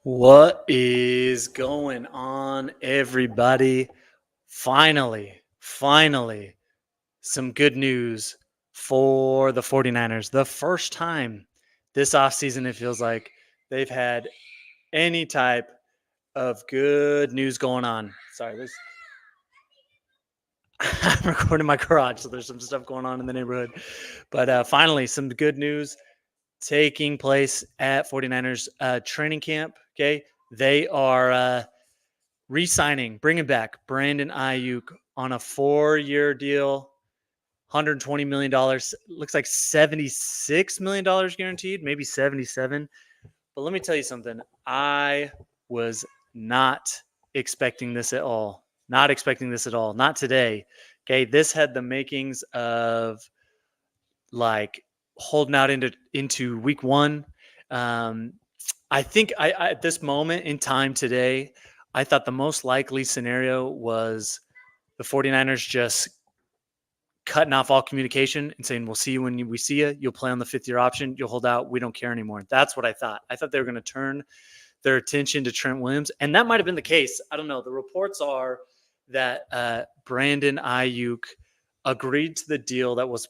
What is going on, everybody? Finally, some good news for the 49ers. The first time this offseason, it feels like they've had any type of good news going on. Sorry, this I'm recording my garage, so there's some stuff going on in the neighborhood. But finally, some good news taking place at 49ers training camp. Okay. They are re-signing, bringing back Brandon Aiyuk on a 4-year deal, $120 million. Looks like $76 million guaranteed, maybe 77. But let me tell you something. I was not expecting this at all. Not expecting this at all. Not today. Okay. This had the makings of like holding out into week one. I think I at this moment in time today, I thought the most likely scenario was the 49ers just cutting off all communication and saying, we'll see you when we see you. You'll play on the 5th-year option. You'll hold out. We don't care anymore. That's what I thought. I thought they were going to turn their attention to Trent Williams. And that might have been the case. I don't know. The reports are that Brandon Aiyuk agreed to the deal that was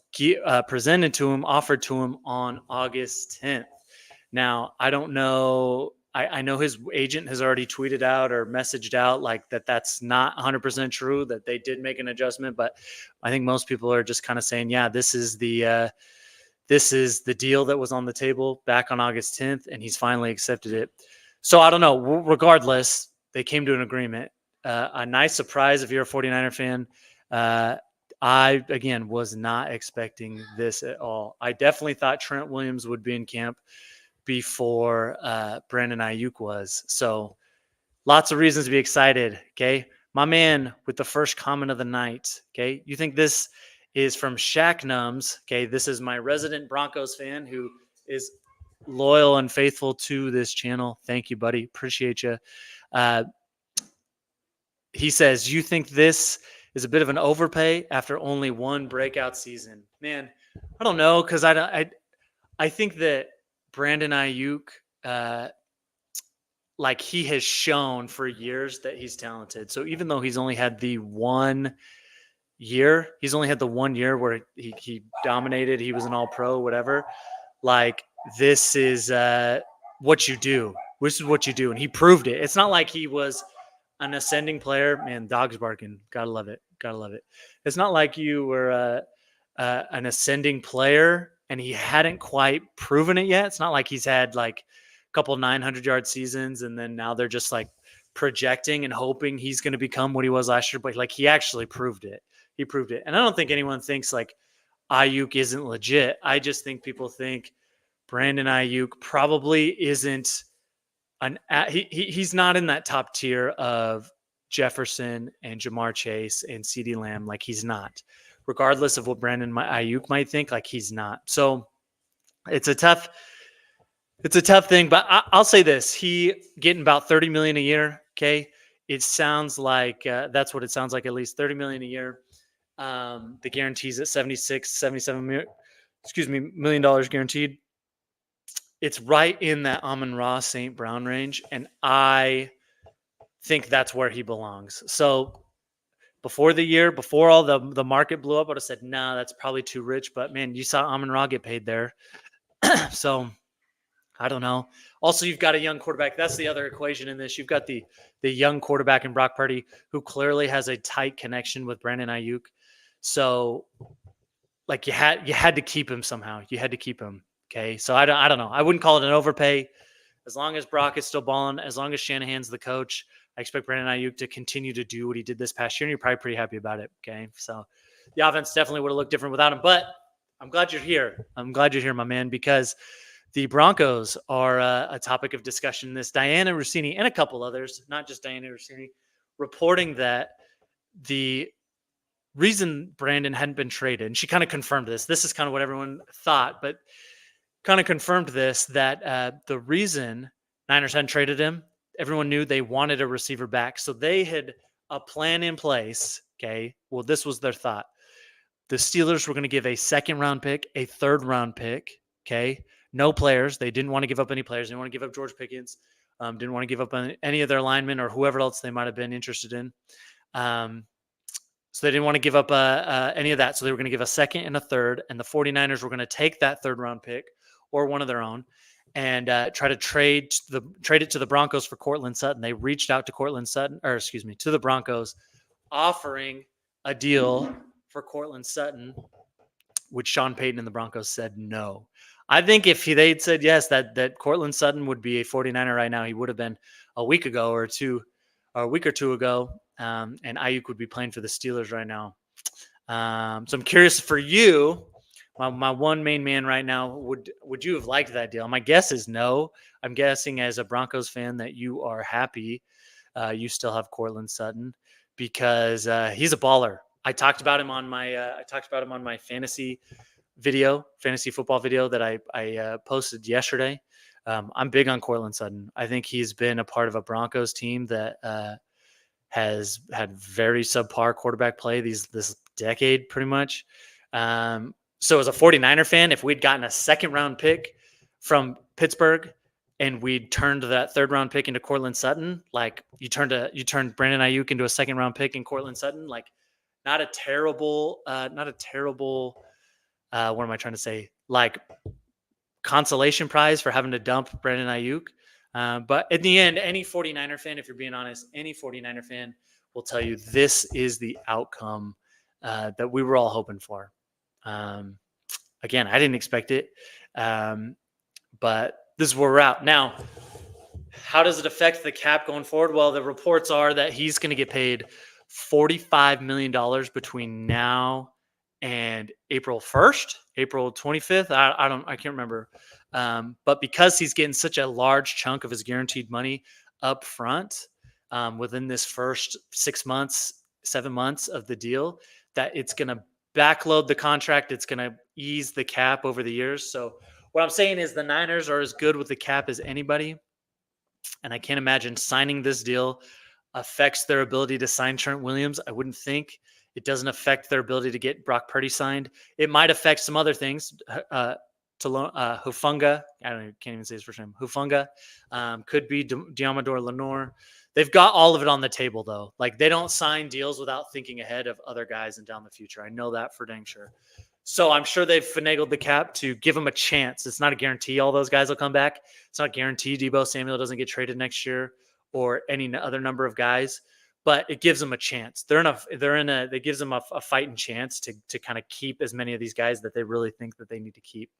presented to him, offered to him on August 10th. Now, I don't know. I know his agent has already tweeted out or messaged out like that's not 100% true, that they did make an adjustment. But I think most people are just kind of saying, yeah, this is the deal that was on the table back on August 10th, and he's finally accepted it. So I don't know. Regardless, they came to an agreement. A nice surprise if you're a 49er fan. I, again, was not expecting this at all. I definitely thought Trent Williams would be in camp before Brandon Aiyuk was. So lots of reasons to be excited, okay? My man with the first comment of the night, okay? You think this is from Shaq Nums, okay? This is my resident Broncos fan who is loyal and faithful to this channel. Thank you, buddy. Appreciate you. He says, you think this is a bit of an overpay after only one breakout season? Man, I don't know, because I think that Brandon Aiyuk, like he has shown for years that he's talented. So even though he's only had the 1 year, where he dominated, he was an all-pro, whatever. Like this is what you do. This is what you do. And he proved it. It's not like he was an ascending player. Man, dogs barking. Gotta love it. It's not like you were an ascending player and he hadn't quite proven it yet. It's not like he's had like a couple 900-yard seasons and then now they're just like projecting and hoping he's going to become what he was last year. But like he actually proved it. He proved it. And I don't think anyone thinks like Aiyuk isn't legit. I just think people think Brandon Aiyuk probably isn't he's not in that top tier of Jefferson and Jamar Chase and CeeDee Lamb. Like he's not. Regardless of what Brandon Aiyuk might think, like he's not. So it's a tough thing. But I'll say this: he getting about $30 million a year. Okay, it sounds like that's what it sounds like. At least $30 million a year. The guarantees at 76, 77 million dollars guaranteed. It's right in that Amon-Ra St. Brown range, and I think that's where he belongs. So before the year, before all the market blew up, I would have said, nah, that's probably too rich. But man, you saw Amon-Ra get paid there. So I don't know. Also, you've got a young quarterback. That's the other equation in this. You've got the young quarterback in Brock Purdy who clearly has a tight connection with Brandon Aiyuk. So like you had to keep him somehow. You had to keep him. Okay. So I don't know. I wouldn't call it an overpay. As long as Brock is still balling, as long as Shanahan's the coach, I expect Brandon Aiyuk to continue to do what he did this past year, and you're probably pretty happy about it. Okay. So the offense definitely would have looked different without him, but I'm glad you're here. My man, because the Broncos are a topic of discussion. This Diana Rossini and a couple others, not just Diana Rossini, reporting that the reason Brandon hadn't been traded, and she kind of confirmed this. This is kind of what everyone thought, but kind of confirmed this, that the reason Niners hadn't traded him, everyone knew they wanted a receiver back. So they had a plan in place. Okay. Well, this was their thought. The Steelers were going to give a 2nd-round pick, a 3rd-round pick. Okay. no players. They didn't want to give up any players. They didn't want to give up George Pickens. Didn't want to give up on any of their linemen or whoever else they might have been interested in. So they didn't want to give up any of that. So they were going to give a second and a third, and the 49ers were going to take that third round pick or one of their own and try to trade it to the Broncos for Cortland Sutton. They reached out to to the Broncos, offering a deal for Cortland Sutton, which Sean Payton and the Broncos said no. I think if they'd said yes, that Cortland Sutton would be a 49er right now. He would have been a week or two ago. And Aiyuk would be playing for the Steelers right now. So I'm curious for you, my one main man right now, would you have liked that deal? My guess is no. I'm guessing as a Broncos fan that you are happy you still have Cortland Sutton because he's a baller. I talked about him on my fantasy football video that I posted yesterday. I'm big on Cortland Sutton. I think he's been a part of a Broncos team that has had very subpar quarterback play this decade, pretty much. So as a 49er fan, if we'd gotten a second round pick from Pittsburgh and we'd turned that third round pick into Cortland Sutton, like you turned Brandon Aiyuk into a second round pick in Cortland Sutton, like not a terrible, what am I trying to say? Like consolation prize for having to dump Brandon Aiyuk. But in the end, any 49er fan, if you're being honest, any 49er fan will tell you this is the outcome that we were all hoping for. Again, I didn't expect it, but this is where we're at. Now, how does it affect the cap going forward? Well, the reports are that he's going to get paid $45 million between now and April 1st, April 25th. I can't remember. But because he's getting such a large chunk of his guaranteed money up front within this first 7 months of the deal, that it's going to backload the contract. It's going to ease the cap over the years. So what I'm saying is the Niners are as good with the cap as anybody. And I can't imagine signing this deal affects their ability to sign Trent Williams. I wouldn't think. It doesn't affect their ability to get Brock Purdy signed. It might affect some other things. Hufanga, can't even say his first name. Hufanga could be Diamador Lenore. They've got all of it on the table, though. Like, they don't sign deals without thinking ahead of other guys and down the future. I know that for dang sure. So I'm sure they've finagled the cap to give them a chance. It's not a guarantee all those guys will come back. It's not a guarantee Deebo Samuel doesn't get traded next year or any other number of guys, but it gives them a chance. It gives them a fighting chance to kind of keep as many of these guys that they really think that they need to keep.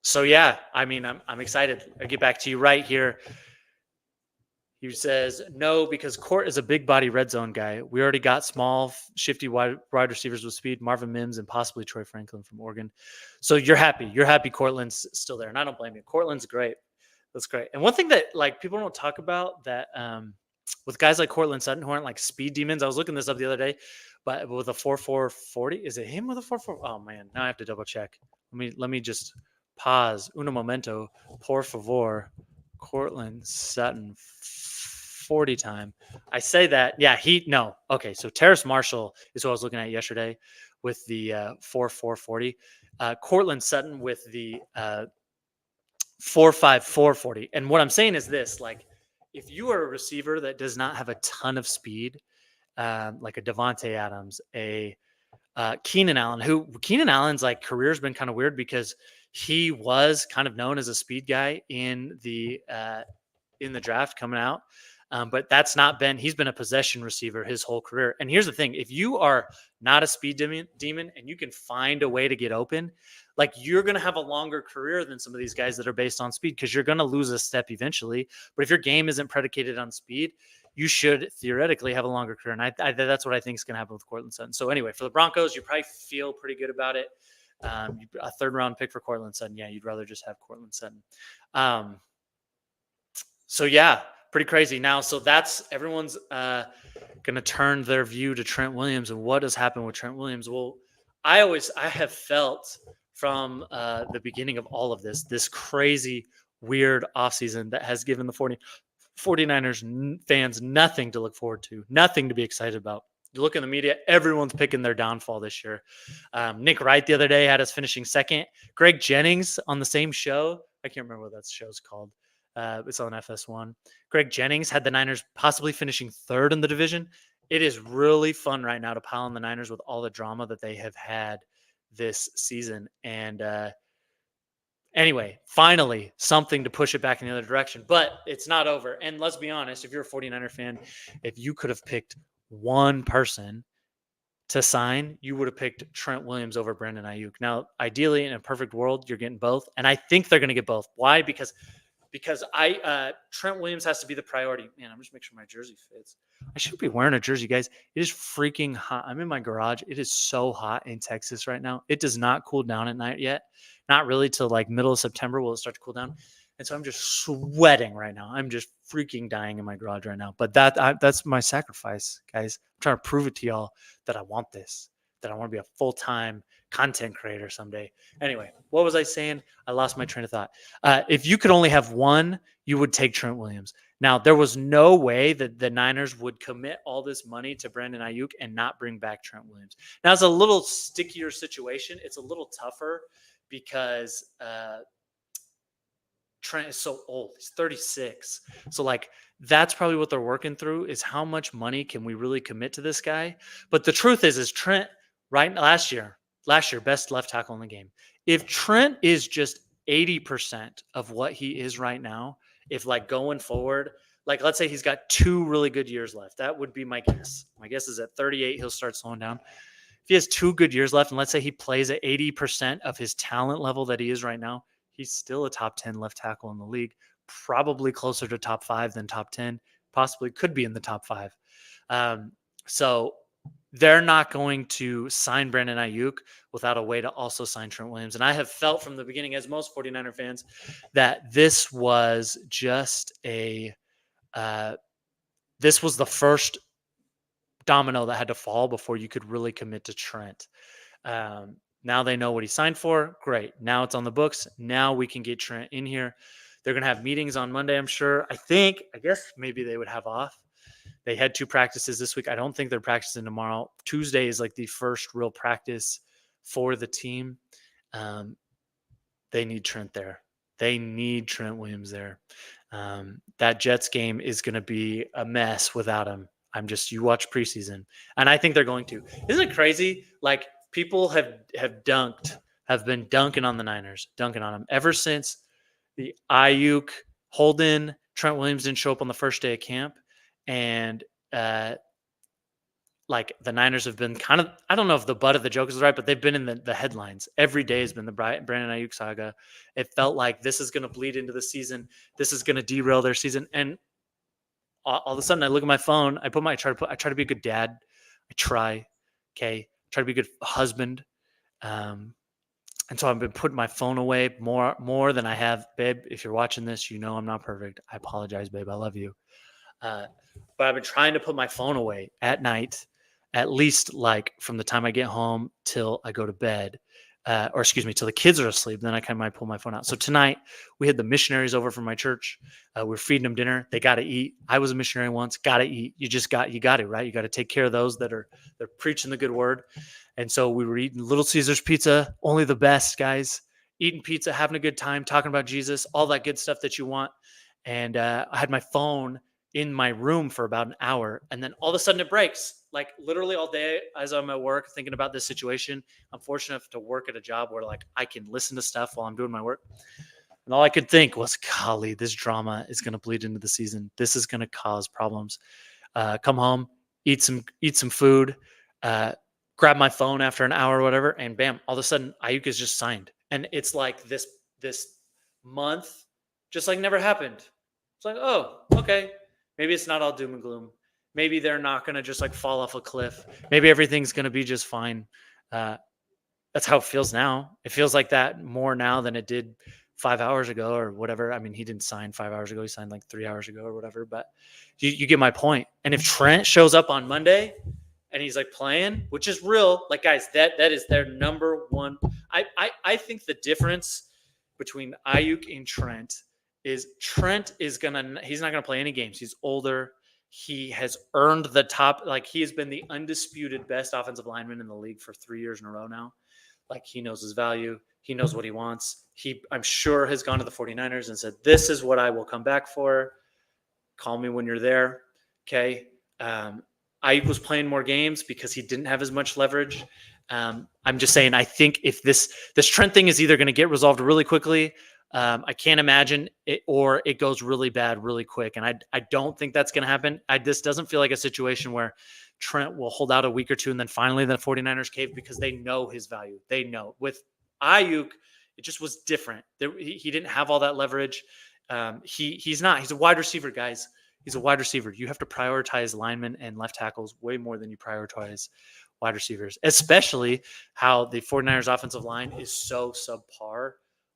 So yeah, I mean, I'm excited. I'll get back to you right here. He says, no, because Court is a big body red zone guy. We already got small, shifty wide receivers with speed, Marvin Mims and possibly Troy Franklin from Oregon. So you're happy. You're happy Cortland's still there. And I don't blame you. Cortland's great. That's great. And one thing that like people don't talk about that with guys like Cortland Sutton who aren't like speed demons. I was looking this up the other day, but with a 4.440, is it him with a 4.4? Oh man, now I have to double check. Let me just pause. Uno momento, por favor. Cortland Sutton 40 time. I say that. Yeah, okay. So Terrace Marshall is what I was looking at yesterday with the 4.440. Cortland Sutton with the 4.5440. And what I'm saying is this, like, if you are a receiver that does not have a ton of speed, like a Devontae Adams, a Keenan Allen's like career's been kind of weird because he was kind of known as a speed guy in the draft coming out. But he's been a possession receiver his whole career. And here's the thing, if you are not a speed demon and you can find a way to get open, like you're going to have a longer career than some of these guys that are based on speed because you're going to lose a step eventually. But if your game isn't predicated on speed, you should theoretically have a longer career. And that's what I think is going to happen with Cortland Sutton. So anyway, for the Broncos, you probably feel pretty good about it. A third round pick for Cortland Sutton. Yeah, you'd rather just have Cortland Sutton. So yeah, pretty crazy. Now, so that's everyone's going to turn their view to Trent Williams and what has happened with Trent Williams. Well, I have felt from the beginning of all of this crazy, weird offseason that has given the 49ers fans nothing to look forward to, nothing to be excited about. You look in the media, everyone's picking their downfall this year. Nick Wright the other day had us finishing second. Greg Jennings on the same show. I can't remember what that show's called. It's on FS1. Greg Jennings had the Niners possibly finishing third in the division. It is really fun right now to pile on the Niners with all the drama that they have had this season. And anyway, finally, something to push it back in the other direction. But it's not over. And let's be honest, if you're a 49er fan, if you could have picked one person to sign, you would have picked Trent Williams over Brandon Aiyuk. Now, ideally, in a perfect world, you're getting both. And I think they're going to get both. Why? Because Trent Williams has to be the priority. Man, I'm just making sure my jersey fits. I should be wearing a jersey, guys. It is freaking hot. I'm in my garage. It is so hot in Texas right now. It does not cool down at night yet. Not really till like middle of September will it start to cool down. And so I'm just sweating right now. I'm just freaking dying in my garage right now. But that's my sacrifice, guys. I'm trying to prove it to y'all that I want this, that I want to be a full-time content creator someday. Anyway, what was I saying? I lost my train of thought. If you could only have one, you would take Trent Williams. Now, there was no way that the Niners would commit all this money to Brandon Aiyuk and not bring back Trent Williams. Now, it's a little stickier situation. It's a little tougher because Trent is so old. He's 36. So like that's probably what they're working through is how much money can we really commit to this guy? But the truth is Trent last year, best left tackle in the game. If Trent is just 80% of what he is right now, if like going forward, like let's say he's got 2 really good years left, that would be my guess. My guess is at 38, he'll start slowing down. If he has 2 good years left, and let's say he plays at 80% of his talent level that he is right now, he's still a top 10 left tackle in the league, probably closer to top 5 than top 10, possibly could be in the top 5. So they're not going to sign Brandon Aiyuk without a way to also sign Trent Williams. And I have felt from the beginning, as most 49er fans, that this was just this was the first domino that had to fall before you could really commit to Trent. Now they know what he signed for. Great. Now it's on the books. Now we can get Trent in here. They're going to have meetings on Monday, I'm sure. I guess maybe they would have off. They had 2 practices this week. I don't think they're practicing tomorrow. Tuesday is like the first real practice for the team. They need Trent there. They need Trent Williams there. That Jets game is going to be a mess without him. You watch preseason, and I think they're going to. Isn't it crazy? Like, people have been dunking on the Niners, dunking on them ever since the Aiyuk hold-in. Trent Williams didn't show up on the first day of camp, and like the Niners have been kind of, I don't know if the butt of the joke is right, but they've been in the headlines. Every day has been the Brandon Aiyuk saga. It felt like this is going to bleed into the season. This is going to derail their season, and all of a sudden I look at my phone. I try to be a good dad. I try to be a good husband. And so I've been putting my phone away more than I have. Babe, if you're watching this, you know I'm not perfect. I apologize, babe. I love you. But I've been trying to put my phone away at night, at least like from the time I get home till I go to bed. Till the kids are asleep. Then I might pull my phone out. So tonight we had the missionaries over from my church. We're feeding them dinner. They got to eat. I was a missionary once. Got to eat. You got to, right? You got to take care of those they're preaching the good word. And so we were eating Little Caesars pizza, only the best, guys. Eating pizza, having a good time, talking about Jesus, all that good stuff that you want. And I had my phone in my room for about an hour, and then all of a sudden it breaks. Like literally all day as I'm at work thinking about this situation. I'm fortunate enough to work at a job where like I can listen to stuff while I'm doing my work. And all I could think was, golly, this drama is going to bleed into the season. This is going to cause problems. Come home, eat some food, grab my phone after an hour or whatever, and bam, all of a sudden Aiyuk is just signed. And it's like this month just like never happened. It's like, oh, okay. Maybe it's not all doom and gloom. Maybe they're not going to just like fall off a cliff. Maybe everything's going to be just fine. That's how it feels now. It feels like that more now than it did 5 hours ago or whatever. I mean, he didn't sign 5 hours ago. He signed like 3 hours ago or whatever. But you get my point. And if Trent shows up on Monday and he's like playing, which is real, like guys, that is their number one. I think the difference between Aiyuk and Trent is he's not going to play any games. He's older. He has earned the top, like he has been the undisputed best offensive lineman in the league for 3 years in a row now. Like he knows his value. He knows what he wants. He, I'm sure, has gone to the 49ers and said, this is what I will come back for. Call me when you're there. Okay. I was playing more games because he didn't have as much leverage. I'm just saying, I think if this Trent thing is either going to get resolved really quickly, I can't imagine it, or it goes really bad really quick. And I don't think that's going to happen. This doesn't feel like a situation where Trent will hold out a week or two and then finally the 49ers cave, because they know his value. They know. With Aiyuk, it just was different. He didn't have all that leverage. He's a wide receiver, guys. He's a wide receiver. You have to prioritize linemen and left tackles way more than you prioritize wide receivers, especially how the 49ers offensive line is so subpar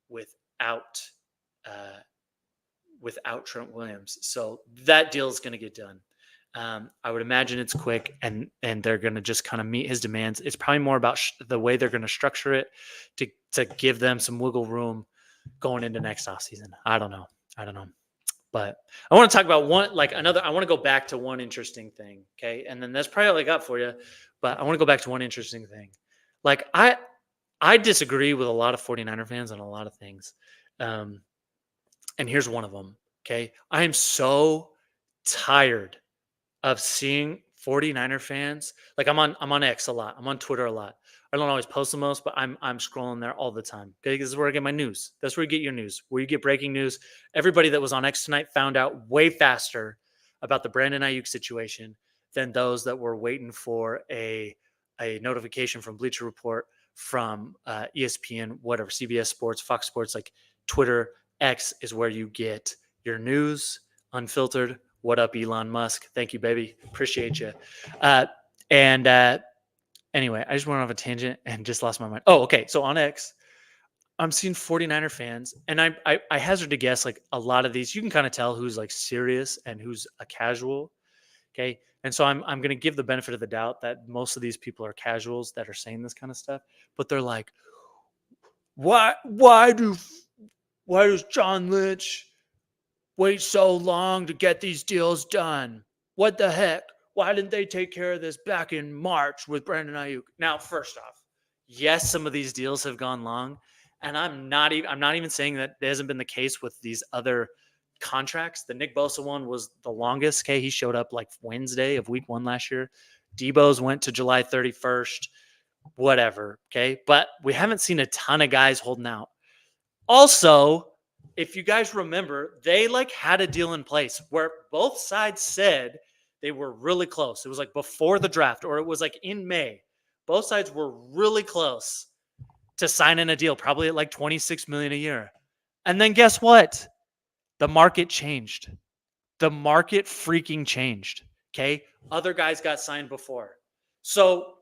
without Trent Williams. So that deal is going to get done. I would imagine it's quick, and they're going to just kind of meet his demands. It's probably more about the way they're going to structure it to give them some wiggle room going into next offseason. I don't know. But I want to talk about I want to go back to one interesting thing. Okay. And then that's probably all I got for you. But I want to go back to one interesting thing. Like I disagree with a lot of 49er fans on a lot of things. And here's one of them. Okay. I am so tired of seeing 49er fans. Like I'm on X a lot. I'm on Twitter a lot. I don't always post the most, but I'm scrolling there all the time. Okay, this is where I get my news. That's where you get your news, where you get breaking news. Everybody that was on X tonight found out way faster about the Brandon Aiyuk situation than those that were waiting for a notification from Bleacher Report, from ESPN, whatever, CBS Sports, Fox Sports. Like Twitter, X is where you get your news, unfiltered. What up, Elon Musk? Thank you, baby. Appreciate you. Anyway, I just went off a tangent and just lost my mind. Oh, okay. So on X, I'm seeing 49er fans, and I hazard to guess, like a lot of these, you can kind of tell who's like serious and who's a casual. Okay. And so I'm going to give the benefit of the doubt that most of these people are casuals that are saying this kind of stuff, but they're like, why does John Lynch wait so long to get these deals done? What the heck? Why didn't they take care of this back in March with Brandon Aiyuk? Now, first off, yes, some of these deals have gone long, and I'm not even saying that it hasn't been the case with these other contracts. The Nick Bosa one was the longest. Okay, he showed up like Wednesday of week 1 last year. Debo's went to July 31st, whatever. Okay, but we haven't seen a ton of guys holding out. Also, if you guys remember, they like had a deal in place where both sides said they were really close. It was like before the draft, or it was like in May. Both sides were really close to signing a deal, probably at like $26 million a year. And then guess what? The market changed. The market freaking changed. Okay. Other guys got signed before. So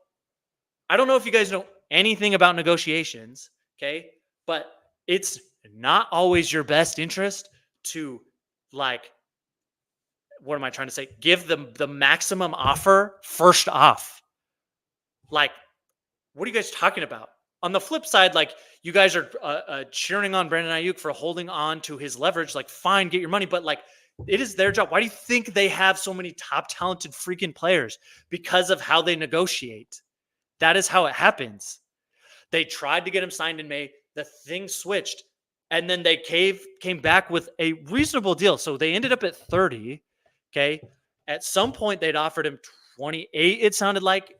I don't know if you guys know anything about negotiations. Okay. But it's not always your best interest to, like, what am I trying to say? Give them the maximum offer first off. Like, what are you guys talking about? On the flip side, like, you guys are cheering on Brandon Aiyuk for holding on to his leverage. Like, fine, get your money, but like, it is their job. Why do you think they have so many top talented freaking players? Because of how they negotiate. That is how it happens. They tried to get him signed in May. The thing switched, and then they came back with a reasonable deal. So they ended up at 30. Okay. At some point, they'd offered him 28, it sounded like.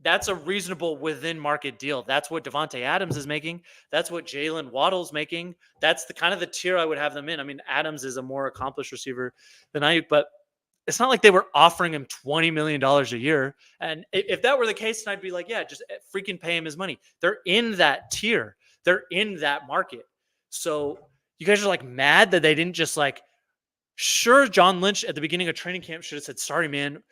That's a reasonable within market deal. That's what Devontae Adams is making. That's what Jalen Waddle's making. That's the kind of the tier I would have them in. I mean, Adams is a more accomplished receiver than Aiyuk, but it's not like they were offering him $20 million a year. And if that were the case, then I'd be like, yeah, just freaking pay him his money. They're in that tier. They're in that market. So you guys are like mad that they didn't just like, sure, John Lynch at the beginning of training camp should have said, sorry, man,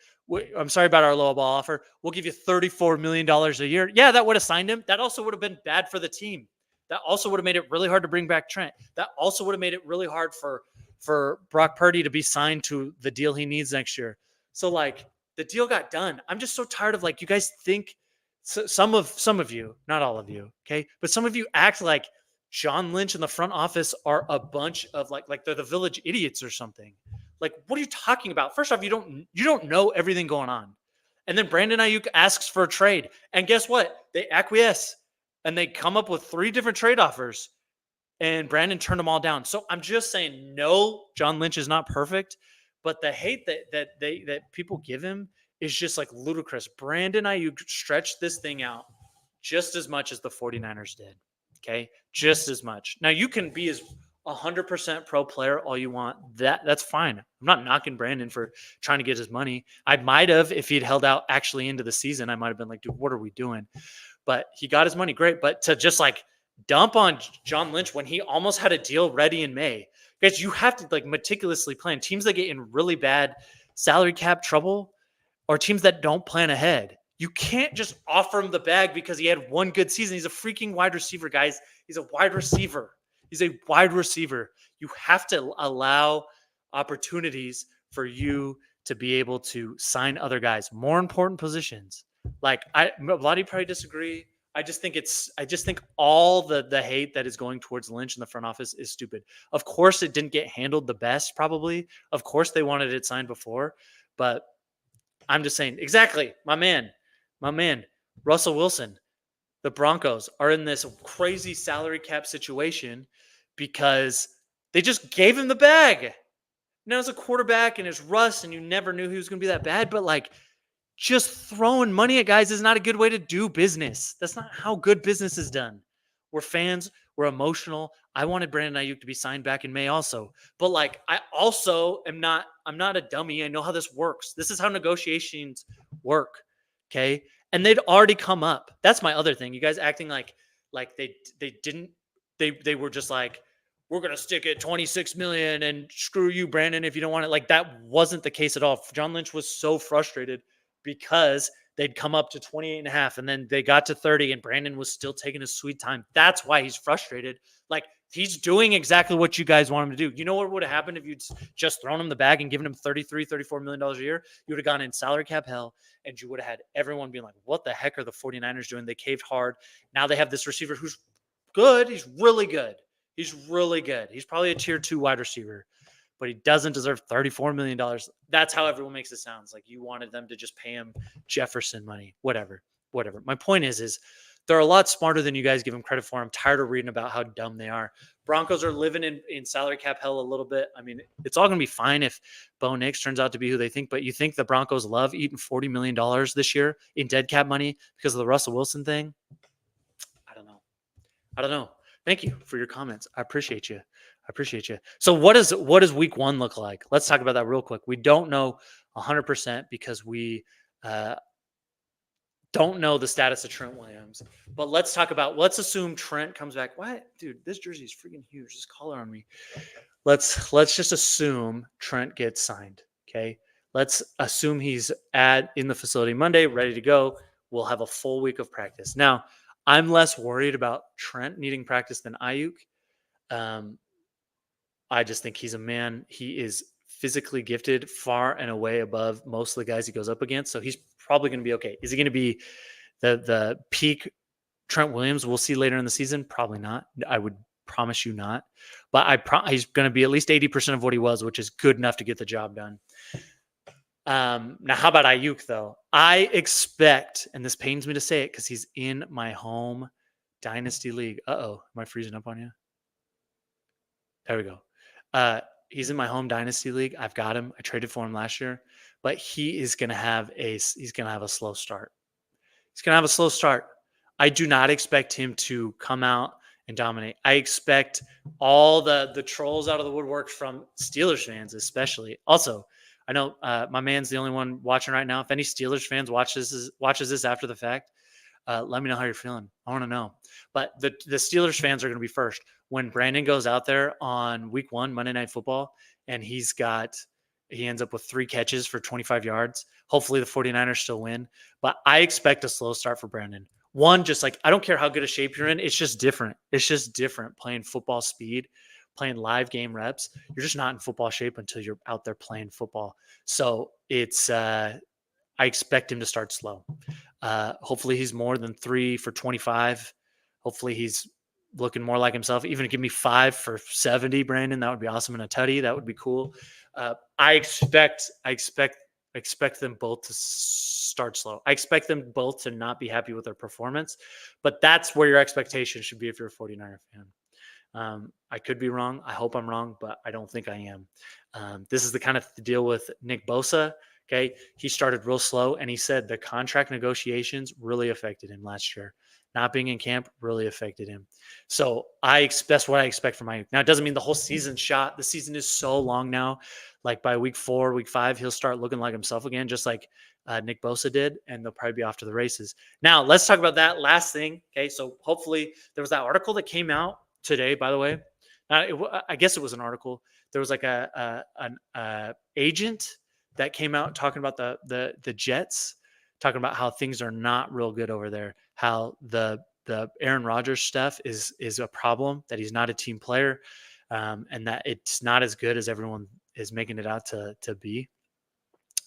I'm sorry about our low ball offer. We'll give you $34 million a year. Yeah, that would have signed him. That also would have been bad for the team. That also would have made it really hard to bring back Trent. That also would have made it really hard for Brock Purdy to be signed to the deal he needs next year. So like the deal got done. I'm just so tired of like, you guys think some of you, not all of you. Okay. But some of you act like John Lynch and the front office are a bunch of like they're the village idiots or something. Like, what are you talking about? First off, you don't know everything going on. And then Brandon Aiyuk asks for a trade. And guess what? They acquiesce and they come up with 3 different trade offers. And Brandon turned them all down. So I'm just saying, no, John Lynch is not perfect, but the hate that people give him is just like ludicrous. Brandon Ayuk stretched this thing out just as much as the 49ers did. Okay, just as much. Now you can be as 100% pro player all you want. That's fine. I'm not knocking Brandon for trying to get his money. I might have, if he'd held out actually into the season, I might have been like, dude, what are we doing? But he got his money, great. But to just like dump on John Lynch when he almost had a deal ready in May, guys, you have to like meticulously plan. Teams that get in really bad salary cap trouble or teams that don't plan ahead. You can't just offer him the bag because he had one good season. He's a freaking wide receiver, guys. He's a wide receiver. He's a wide receiver. You have to allow opportunities for you to be able to sign other guys, more important positions. Like a lot of you probably disagree. I just think all the hate that is going towards Lynch in the front office is stupid. Of course, it didn't get handled the best, probably. Of course, they wanted it signed before, but I'm just saying, exactly, my man, Russell Wilson. The Broncos are in this crazy salary cap situation because they just gave him the bag. Now, as a quarterback and it's Russ, and you never knew he was going to be that bad, but like, just throwing money at guys is not a good way to do business. That's not how good business is done. We're fans. We're emotional. I wanted Brandon Aiyuk to be signed back in May also. But like, I also I'm not a dummy. I know how this works. This is how negotiations work. Okay. And they'd already come up. That's my other thing. You guys acting like they didn't, they were just like, we're going to stick at 26 million and screw you, Brandon, if you don't want it. Like, that wasn't the case at all. John Lynch was so frustrated because they'd come up to 28 and a half and then they got to 30 and Brandon was still taking his sweet time. That's why he's frustrated. Like, he's doing exactly what you guys want him to do. You know what would have happened if you'd just thrown him the bag and given him $33-34 million a year? You would have gone in salary cap hell and you would have had everyone being like, what the heck are the 49ers doing? They caved hard. Now they have this receiver who's good. He's really good. He's really good. He's probably a tier 2 wide receiver, but he doesn't deserve $34 million. That's how everyone makes it sound. Like you wanted them to just pay him Jefferson money, whatever. My point is they're a lot smarter than you guys give them credit for. I'm tired of reading about how dumb they are. Broncos are living in salary cap hell a little bit. I mean, it's all going to be fine if Bo Nix turns out to be who they think, but you think the Broncos love eating $40 million this year in dead cap money because of the Russell Wilson thing? I don't know. Thank you for your comments. I appreciate you. So what does week 1 look like? Let's talk about that real quick. We don't know 100% because we don't know the status of Trent Williams. But let's assume Trent comes back. What? Dude, this jersey is freaking huge. This collar on me. Let's just assume Trent gets signed. Okay. Let's assume he's in the facility Monday, ready to go. We'll have a full week of practice. Now, I'm less worried about Trent needing practice than Aiyuk. I just think he's a man. He is physically gifted far and away above most of the guys he goes up against. So he's probably going to be okay. Is he going to be the peak Trent Williams we'll see later in the season? Probably not. I would promise you not. But he's going to be at least 80% of what he was, which is good enough to get the job done. Now, how about Aiyuk, though? I expect, and this pains me to say it because he's in my home dynasty league. Uh-oh, am I freezing up on you? There we go. He's in my home dynasty league. I've got him. I traded for him last year, but he's going to have a slow start. He's going to have a slow start. I do not expect him to come out and dominate. I expect all the trolls out of the woodwork from Steelers fans, especially. Also, I know my man's the only one watching right now. If any Steelers fans watches this after the fact, let me know how you're feeling. I want to know. But the Steelers fans are going to be first. When Brandon goes out there on week 1, Monday Night Football, and he ends up with 3 catches for 25 yards. Hopefully the 49ers still win. But I expect a slow start for Brandon. One, just like, I don't care how good a shape you're in. It's just different. It's just different playing football speed, playing live game reps. You're just not in football shape until you're out there playing football. So I expect him to start slow. Hopefully he's more than 3 for 25. Hopefully he's looking more like himself. Even give me 5 for 70, Brandon. That would be awesome. And a tutty. That would be cool. I expect them both to start slow. I expect them both to not be happy with their performance, but that's where your expectation should be if you're a 49er fan. I could be wrong. I hope I'm wrong, but I don't think I am. This is the kind of deal with Nick Bosa. Okay. He started real slow, and he said the contract negotiations really affected him last year. Not being in camp really affected him. So that's what I expect from Aiyuk. Now, it doesn't mean the whole season's shot. The season is so long now. Like by week 4, week 5, he'll start looking like himself again, just like Nick Bosa did, and they'll probably be off to the races. Now, let's talk about that last thing. Okay. So hopefully there was that article that came out today, by the way. I guess it was an article. There was like an agent that came out talking about the Jets, talking about how things are not real good over there. How the Aaron Rodgers stuff is a problem. That he's not a team player, and that it's not as good as everyone is making it out to be.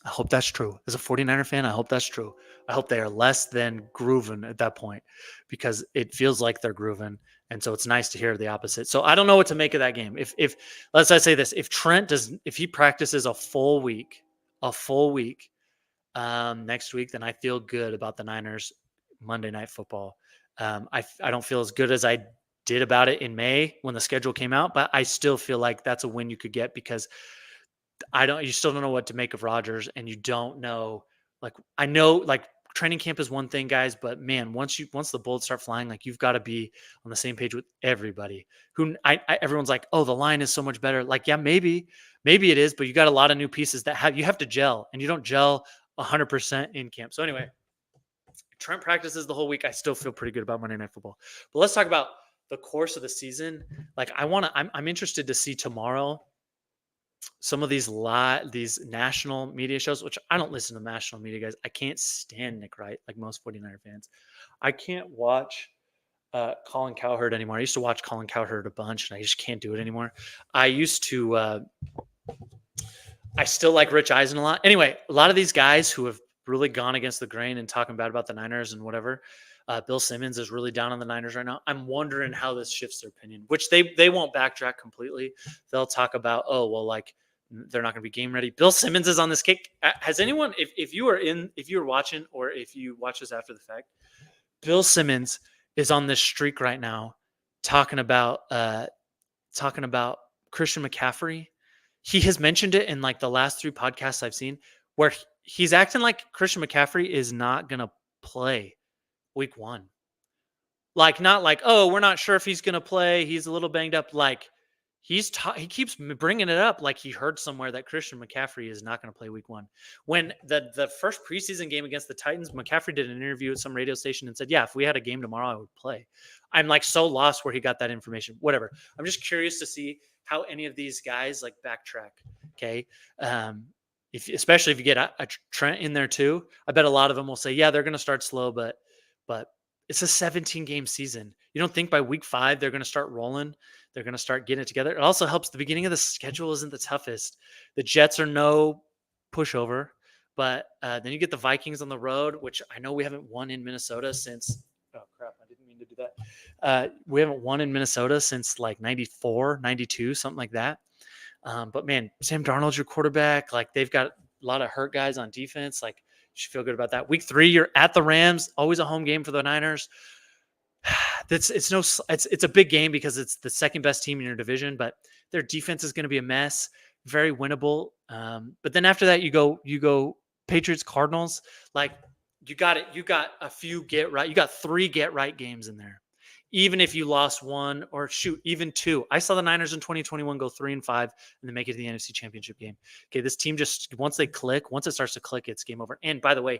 I hope that's true. As a 49er fan, I hope that's true. I hope they are less than grooving at that point, because it feels like they're grooving. And so it's nice to hear the opposite. So I don't know what to make of that game. If let's say this, if if he practices a full week next week, then I feel good about the Niners Monday Night Football. I don't feel as good as I did about it in May when the schedule came out, but I still feel like that's a win you could get, because you still don't know what to make of Rodgers, and you don't know, I know, training camp is one thing, guys, but man, once the bullets start flying, you've got to be on the same page with everybody. Everyone's like, oh, the line is so much better. Yeah, maybe it is, but you got a lot of new pieces that you have to gel, and you don't gel 100% in camp. So anyway, Trent practices the whole week. I still feel pretty good about Monday Night Football, but let's talk about the course of the season. I'm interested to see tomorrow some of these national media shows, which I don't listen to national media, guys. I can't stand Nick Wright, like most 49er fans. I can't watch Colin Cowherd anymore. I used to watch Colin Cowherd a bunch, and I just can't do it anymore. I still like Rich Eisen a lot. Anyway, a lot of these guys who have really gone against the grain and talking bad about the Niners and whatever. Bill Simmons is really down on the Niners right now. I'm wondering how this shifts their opinion, which they won't backtrack completely. They'll talk about, oh, well, they're not going to be game ready. Bill Simmons is on this kick. Has anyone, if you were watching, or if you watch this after the fact, Bill Simmons is on this streak right now, talking about Christian McCaffrey. He has mentioned it in the last 3 podcasts I've seen, where he's acting like Christian McCaffrey is not going to play week 1. Not oh, we're not sure if he's going to play. He's a little banged up. He keeps bringing it up like he heard somewhere that Christian McCaffrey is not going to play week 1. When the first preseason game against the Titans, McCaffrey did an interview at some radio station and said, yeah, if we had a game tomorrow, I would play. I'm so lost where he got that information. Whatever. I'm just curious to see how any of these guys backtrack. Okay. Especially if you get a Trent in there too, I bet a lot of them will say, yeah, they're going to start slow, but it's a 17-game season. You don't think by week 5 they're going to start rolling? They're going to start getting it together. It also helps the beginning of the schedule isn't the toughest. The Jets are no pushover, but then you get the Vikings on the road, which I know we haven't won in Minnesota since. Oh crap! I didn't mean to do that. We haven't won in Minnesota since 94, 92, something like that. But man, Sam Darnold's your quarterback. They've got a lot of hurt guys on defense. You should feel good about that. Week 3, you're at the Rams. Always a home game for the Niners. It's a big game because it's the second best team in your division, but their defense is going to be a mess. Very winnable. But then after that, you go Patriots, Cardinals. You got it. You got a few get right. You got 3 get right games in there. Even if you lost 1 or even 2. I saw the Niners in 2021 go 3-5 and then make it to the NFC Championship game. Okay, this team once it starts to click, it's game over. And by the way,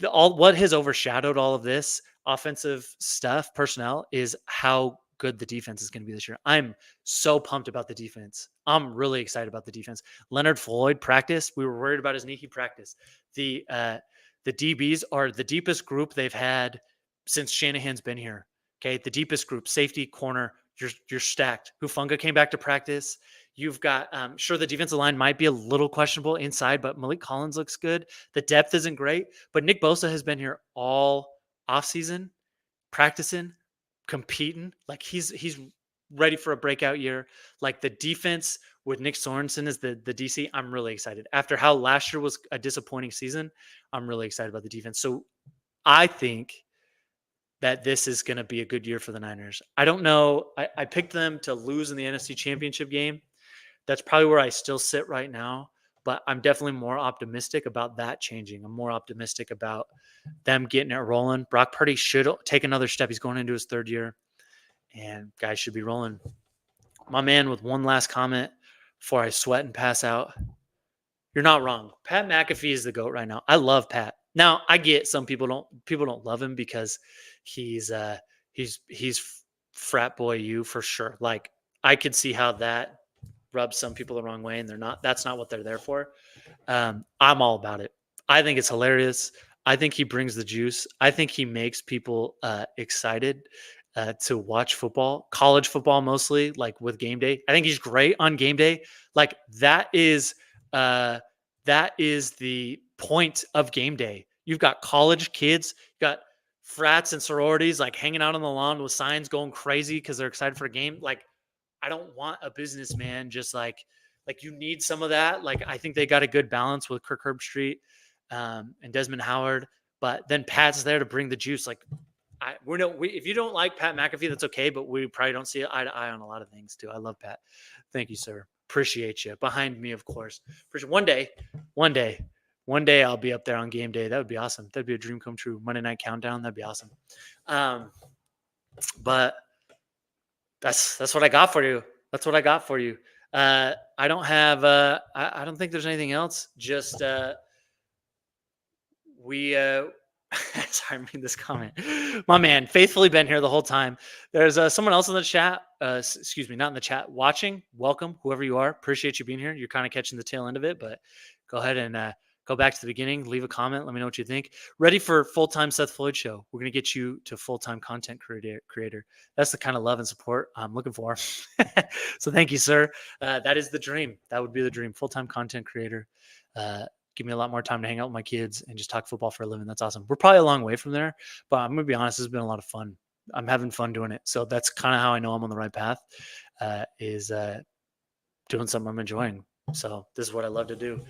what has overshadowed all of this offensive stuff, personnel, is how good the defense is going to be this year. I'm so pumped about the defense. I'm really excited about the defense. Leonard Floyd practiced. We were worried about his knee. He practiced. The DBs are the deepest group they've had since Shanahan's been here. Okay, the deepest group, safety, corner, you're stacked. Hufanga came back to practice. You've got, sure, the defensive line might be a little questionable inside, but Malik Collins looks good. The depth isn't great, but Nick Bosa has been here all offseason, practicing, competing. Like he's ready for a breakout year. Like the defense with Nick Sorensen as the DC, I'm really excited. After how last year was a disappointing season, I'm really excited about the defense. So I think that this is going to be a good year for the Niners. I don't know. I picked them to lose in the NFC Championship game. That's probably where I still sit right now. But I'm definitely more optimistic about that changing. I'm more optimistic about them getting it rolling. Brock Purdy should take another step. He's going into his third year, and guys should be rolling. My man, with one last comment before I sweat and pass out. You're not wrong. Pat McAfee is the GOAT right now. I love Pat. Now, I get some people don't love him because he's frat boy you for sure. Like I could see how that rubs some people the wrong way, and that's not what they're there for. I'm all about it. I think it's hilarious. I think he brings the juice. I think he makes people excited to watch football, college football mostly, like with game day. I think he's great on game day. Like uh, that is the point of game day. You've got college kids, you've got frats and sororities like hanging out on the lawn with signs going crazy because they're excited for a game. Like I don't want a businessman just like you need some of that. Like I think they got a good balance with Kirk Herbstreit and Desmond Howard, but then Pat's there to bring the juice. Like if you don't like Pat McAfee, that's okay, but we probably don't see eye to eye on a lot of things too. I love Pat. Thank you, sir. Appreciate you. Behind me, of course. One day I'll be up there on game day. That would be awesome. That'd be a dream come true. Monday Night Countdown. That'd be awesome. But that's what I got for you. That's what I got for you. I don't have. I don't think there's anything else. Just we. Sorry, I made this comment. My man, faithfully been here the whole time. There's someone else in the chat. Excuse me, not in the chat. Watching. Welcome, whoever you are. Appreciate you being here. You're kind of catching the tail end of it, but go ahead and go back to the beginning. Leave a comment. Let me know what you think. Ready for full-time Seth Floyd show? We're gonna get you to full-time content creator. That's the kind of love and support I'm looking for. So thank you, sir. That is the dream. That would be the dream. Full-time content creator. Give me a lot more time to hang out with my kids and just talk football for a living. That's awesome. We're probably a long way from there, but I'm going to be honest, this has been a lot of fun. I'm having fun doing it. So that's kind of how I know I'm on the right path, is doing something I'm enjoying. So this is what I love to do.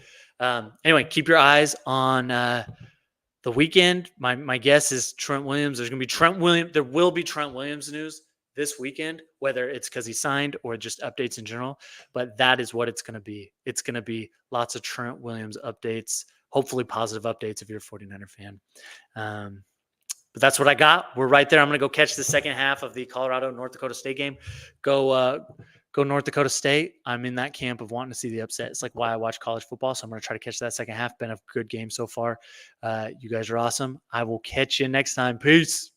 Anyway, keep your eyes on the weekend. My guess is Trent Williams. There will be Trent Williams news this weekend, whether it's because he signed or just updates in general, but that is what it's going to be. It's going to be lots of Trent Williams updates, hopefully positive updates if you're a 49er fan. But that's what I got. We're right there. I'm going to go catch the second half of the Colorado-North Dakota State game. Go North Dakota State. I'm in that camp of wanting to see the upset. It's like why I watch college football. So I'm going to try to catch that second half. Been a good game so far. You guys are awesome. I will catch you next time. Peace.